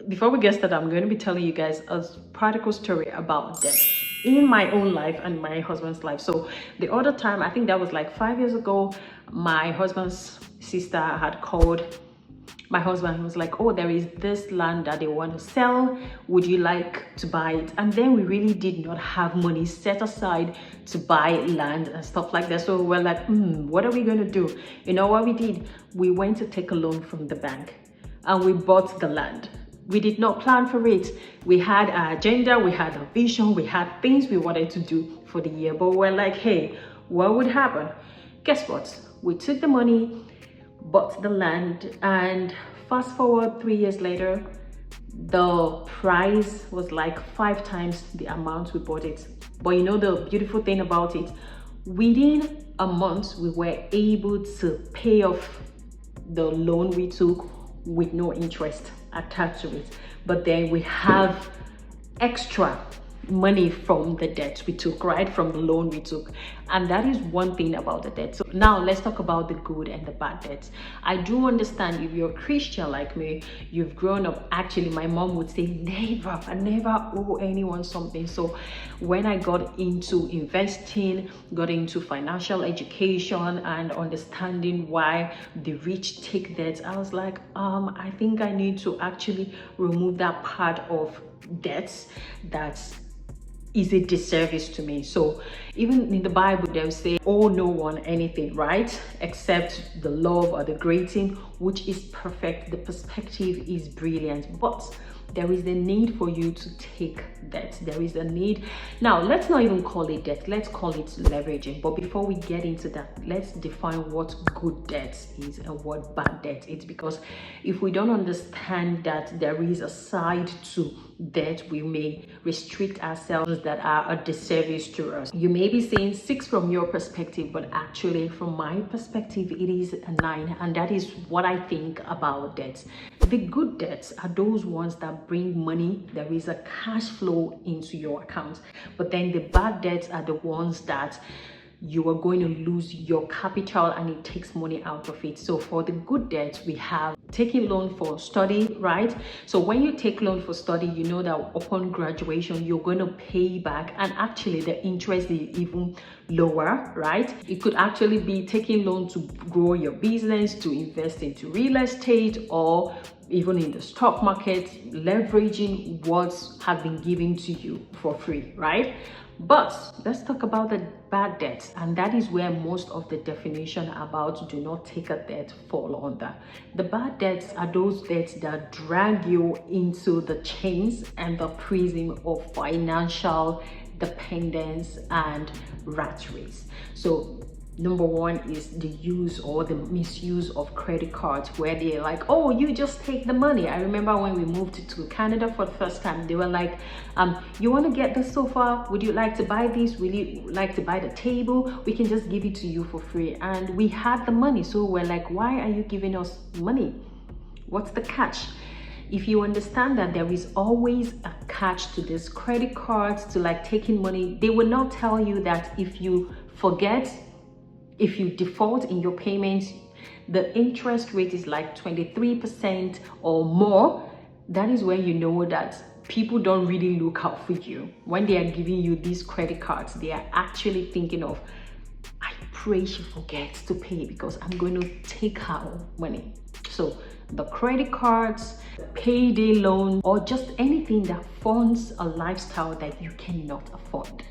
before we get started, I'm going to be telling you guys a practical story about debt in my own life and my husband's life. So the other time, I think that was like 5 years ago, my husband's sister had called my husband. Was like, oh, there is this land that they want to sell, would you like to buy it? And then we really did not have money set aside to buy land and stuff like that. So we're like, what are we going to do? You know what we did? We went to take a loan from the bank and we bought the land. We did not plan for it. We had our agenda, we had a vision, we had things we wanted to do for the year, but we're like, hey, what would happen? Guess what? We took the money, bought the land, and fast forward 3 years later, the price was like 5 times the amount we bought it. But you know the beautiful thing about it, within a month we were able to pay off the loan we took with no interest attached to it. But then we have extra money from the debt we took, right, from the loan we took. And that is one thing about the debt. So now let's talk about the good and the bad debts. I do understand if you're a Christian like me, you've grown up. Actually, my mom would say I never owe anyone something. So when I got into investing, got into financial education and understanding why the rich take debt, I was like, I think I need to actually remove that part of debts that's is a disservice to me. So even in the Bible, they'll say, owe no one anything, right? Except the love or the greeting, which is perfect. The perspective is brilliant, but there is a need for you to take debt. There is a need. Now, let's not even call it debt. Let's call it leveraging. But before we get into that, let's define what good debt is and what bad debt is. Because if we don't understand that there is a side to debt, we may restrict ourselves that are a disservice to us. You may be saying 6 from your perspective, but actually from my perspective, it is a 9. And that is what I think about debt. The good debts are those ones that bring money. There is a cash flow into your account. But then the bad debts are the ones that you are going to lose your capital and it takes money out of it. So for the good debt, we have taking loan for study, right? So when you take loan for study, you know that upon graduation, you're going to pay back, and actually the interest is even lower, right? It could actually be taking loan to grow your business, to invest into real estate, or even in the stock market, leveraging what have been given to you for free, right? But let's talk about the bad debts, and that is where most of the definition about do not take a debt fall under. The bad debts are those debts that drag you into the chains and the prison of financial dependence and rat race. So number one is the use or the misuse of credit cards, where they're like, oh, you just take the money. I remember when we moved to Canada for the first time, they were like, you want to get the sofa? Would you like to buy this? Would you like to buy the table? We can just give it to you for free. And we had the money. So we're like, why are you giving us money? What's the catch? If you understand that there is always a catch to this credit cards, to like taking money, they will not tell you that if you forget, if you default in your payments, the interest rate is like 23% or more. That is when you know that people don't really look out for you. When they are giving you these credit cards, they are actually thinking of, I pray she forgets to pay because I'm going to take her money. So the credit cards, payday loan, or just anything that funds a lifestyle that you cannot afford.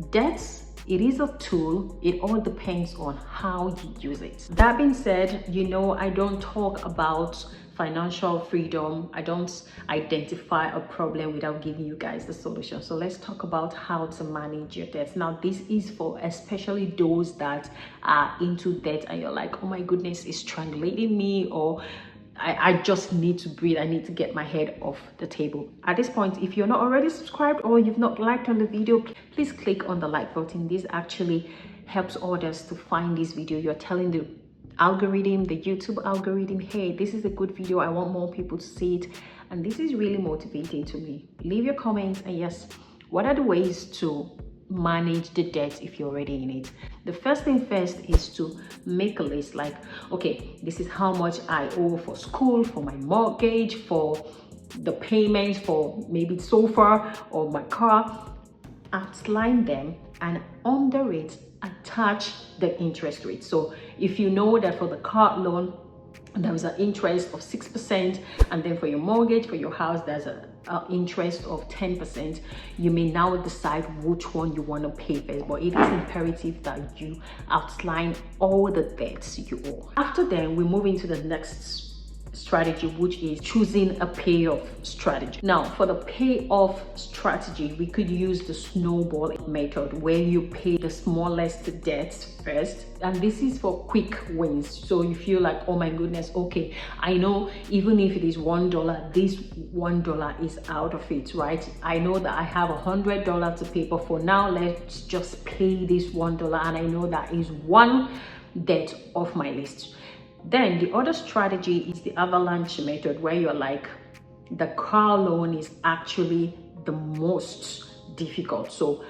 Debts, it is a tool. It all depends on how you use it. That being said, you know, I don't talk about financial freedom. I don't identify a problem without giving you guys the solution. So let's talk about how to manage your debts. Now, this is for especially those that are into debt and you're like, oh my goodness, it's strangulating me, or I just need to breathe. I need to get my head off the table. At this point, if you're not already subscribed or you've not liked on the video, please click on the like button. This actually helps others to find this video. You're telling the algorithm, the YouTube algorithm, hey, this is a good video. I want more people to see it. And this is really motivating to me. Leave your comments. And yes, what are the ways to manage the debt if you're already in it? The first thing first is to make a list, like, okay, this is how much I owe for school, for my mortgage, for the payments for maybe sofa or my car, outline them, and under it attach the interest rate. So if you know that for the car loan there is an interest of 6%, and then for your mortgage for your house there's an interest of 10%, you may now decide which one you want to pay first, but it is imperative that you outline all the debts you owe. After then, we move into the next strategy, which is choosing a payoff strategy. Now, for the payoff strategy, we could use the snowball method, where you pay the smallest debts first, and this is for quick wins. So you feel like, oh my goodness, okay, I know even if it is $1, this $1 is out of it, right? I know that I have $100 to pay, but for now let's just pay this $1, and I know that is one debt off my list. Then the other strategy is the avalanche method, where you're like, the car loan is actually the most difficult, so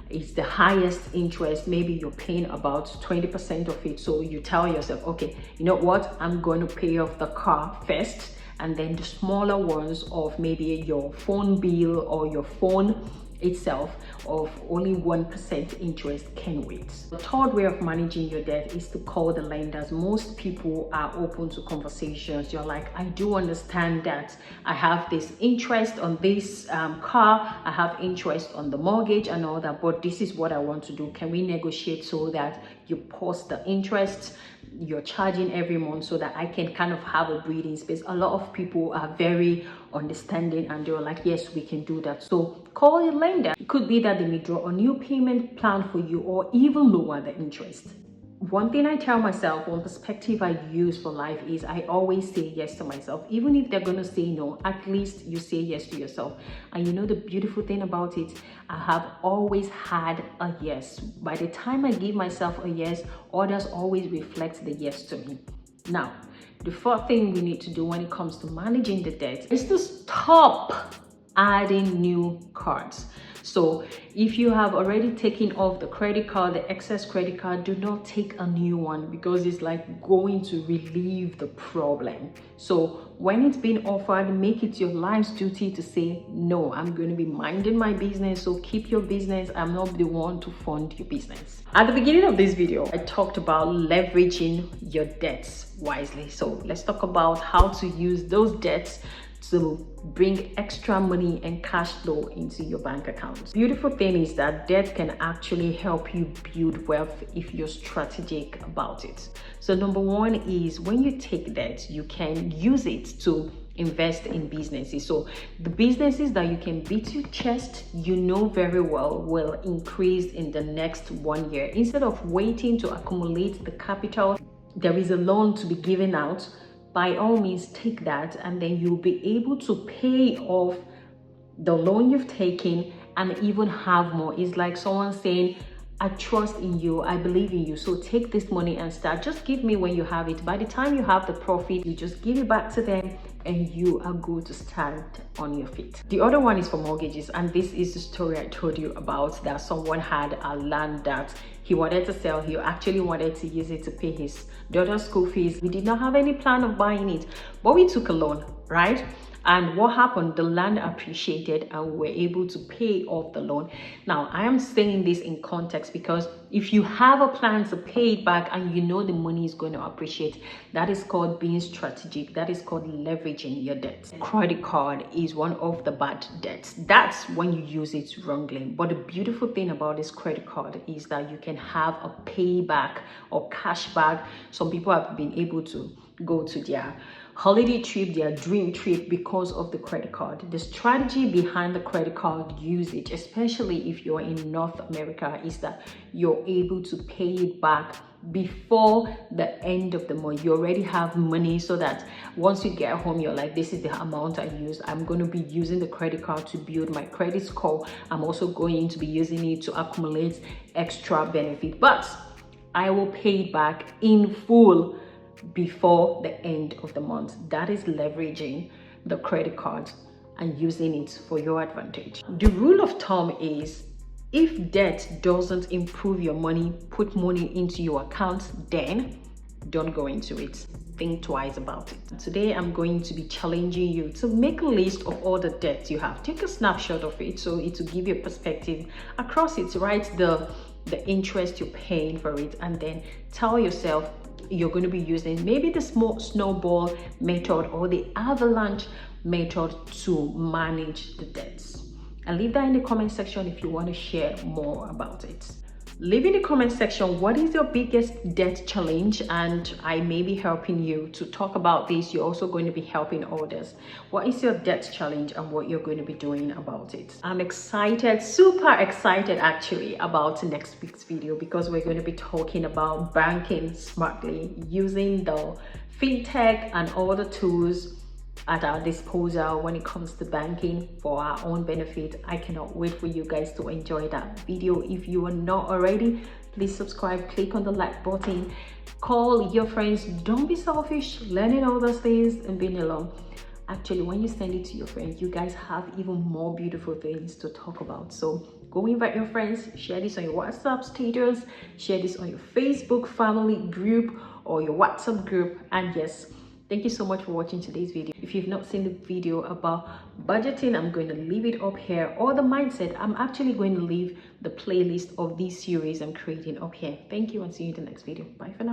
it's the highest interest. Maybe you're paying about 20% of it, so you tell yourself, okay, you know what, I'm going to pay off the car first, and then the smaller ones of maybe your phone bill or your phone itself of only 1% interest can wait. The third way of managing your debt is to call the lenders. Most people are open to conversations. You're like, I do understand that I have this interest on this car, I have interest on the mortgage and all that, but this is what I want to do. Can we negotiate so that you pause the interest you're charging every month, so that I can kind of have a breathing space? A lot of people are very understanding, and they're like, yes, we can do that. So call your lender. It could be that they may draw a new payment plan for you, or even lower the interest. One thing I tell myself, one perspective I use for life, is I always say yes to myself. Even if they're gonna say no, at least you say yes to yourself. And you know the beautiful thing about it, I have always had a yes. By the time I give myself a yes, others always reflect the yes to me. Now, the fourth thing we need to do when it comes to managing the debt is to stop adding new cards. So if you have already taken off the credit card, the excess credit card, do not take a new one, because it's like going to relieve the problem. So when it's been offered, make it your life's duty to say, no, I'm going to be minding my business. So keep your business. I'm not the one to fund your business. At the beginning of this video, I talked about leveraging your debts wisely. So let's talk about how to use those debts to bring extra money and cash flow into your bank account. Beautiful thing is that debt can actually help you build wealth if you're strategic about it. So number one is, when you take debt, you can use it to invest in businesses. So the businesses that you can beat your chest, you know very well, will increase in the next 1 year. Instead of waiting to accumulate the capital, there is a loan to be given out. By all means, take that, and then you'll be able to pay off the loan you've taken and even have more. It's like someone saying, I trust in you, I believe in you, so take this money and start. Just give me when you have it. By the time you have the profit, you just give it back to them, and you are good to start on your feet. The other one is for mortgages, and this is the story I told you about, that someone had a land that he wanted to sell. He actually wanted to use it to pay his daughter's school fees. We did not have any plan of buying it, but we took a loan, right? And what happened? The land appreciated, and we were able to pay off the loan. Now, I am saying this in context because if you have a plan to pay it back and you know the money is going to appreciate, that is called being strategic. That is called leveraging your debt. Credit card is one of the bad debts. That's when you use it wrongly. But the beautiful thing about this credit card is that you can have a payback or cash back. Some people have been able to go to their holiday trip, their dream trip, because of the credit card. The strategy behind the credit card usage, especially if you're in North America, is that you're able to pay it back before the end of the month. You already have money, so that once you get home, you're like, this is the amount I used. I'm going to be using the credit card to build my credit score. I'm also going to be using it to accumulate extra benefit, but I will pay it back in full before the end of the month. That is leveraging the credit card and using it for your advantage. The rule of thumb is, if debt doesn't improve your money, put money into your account, then don't go into it. Think twice about it. Today I'm going to be challenging you to make a list of all the debts you have. Take a snapshot of it so it will give you a perspective across it. Write the interest you're paying for it, and then tell yourself you're going to be using maybe the small snowball method or the avalanche method to manage the debts. And leave that in the comment section if you want to share more about it. Leave in the comment section what is your biggest debt challenge, and I may be helping you to talk about this. You're also going to be helping others. What is your debt challenge and what you're going to be doing about it? I'm excited, super excited actually, about next week's video, because we're going to be talking about banking smartly using the fintech and all the tools at our disposal when it comes to banking for our own benefit. I cannot wait for you guys to enjoy that video. If you are not already, please subscribe, click on the like button, call your friends. Don't be selfish learning all those things and being alone. Actually, when you send it to your friends, you guys have even more beautiful things to talk about. So go invite your friends, share this on your WhatsApp status, share this on your Facebook family group or your WhatsApp group. And yes, thank you so much for watching today's video. If you've not seen the video about budgeting, I'm going to leave it up here, or the mindset. I'm actually going to leave the playlist of this series I'm creating up here. Thank you, and see you in the next video. Bye for now.